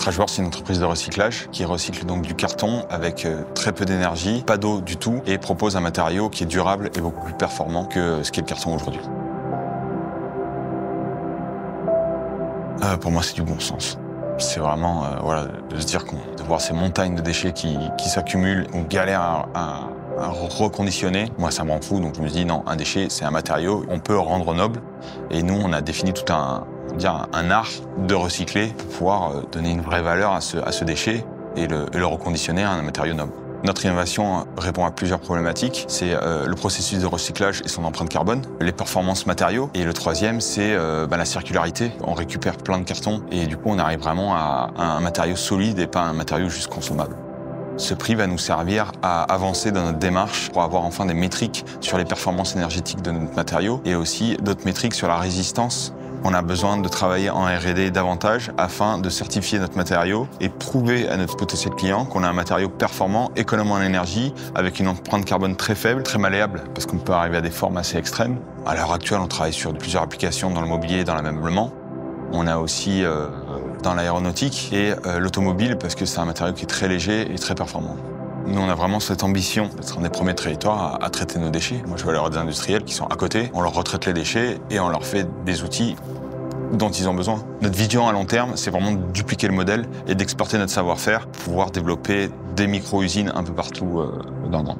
Trashworks, c'est une entreprise de recyclage qui recycle donc du carton avec très peu d'énergie, pas d'eau du tout, et propose un matériau qui est durable et beaucoup plus performant que ce qu'est le carton aujourd'hui. Pour moi, c'est du bon sens. C'est vraiment voilà, de se dire de voir ces montagnes de déchets qui s'accumulent, on galère à reconditionner. Moi, ça me rend fou, donc je me dis non, un déchet, c'est un matériau, on peut le rendre noble. Et nous, on a défini tout un art de recycler pour pouvoir donner une vraie valeur à ce déchet et le reconditionner à un matériau noble. Notre innovation répond à plusieurs problématiques. C'est le processus de recyclage et son empreinte carbone, les performances matériaux, et le troisième, c'est la circularité. On récupère plein de cartons et du coup, on arrive vraiment à un matériau solide et pas un matériau juste consommable. Ce prix va nous servir à avancer dans notre démarche pour avoir enfin des métriques sur les performances énergétiques de notre matériau et aussi d'autres métriques sur la résistance. On a besoin de travailler en R&D davantage afin de certifier notre matériau et prouver à notre potentiel client qu'on a un matériau performant, économe en énergie, avec une empreinte carbone très faible, très malléable, parce qu'on peut arriver à des formes assez extrêmes. À l'heure actuelle, on travaille sur plusieurs applications dans le mobilier et dans l'ameublement. On a aussi dans l'aéronautique et l'automobile, parce que c'est un matériau qui est très léger et très performant. Nous, on a vraiment cette ambition d'être un des premiers territoires à traiter nos déchets. Moi, je vois alors des industriels qui sont à côté, on leur retraite les déchets et on leur fait des outils dont ils ont besoin. Notre vision à long terme, c'est vraiment de dupliquer le modèle et d'exporter notre savoir-faire pour pouvoir développer des micro-usines un peu partout dans le monde.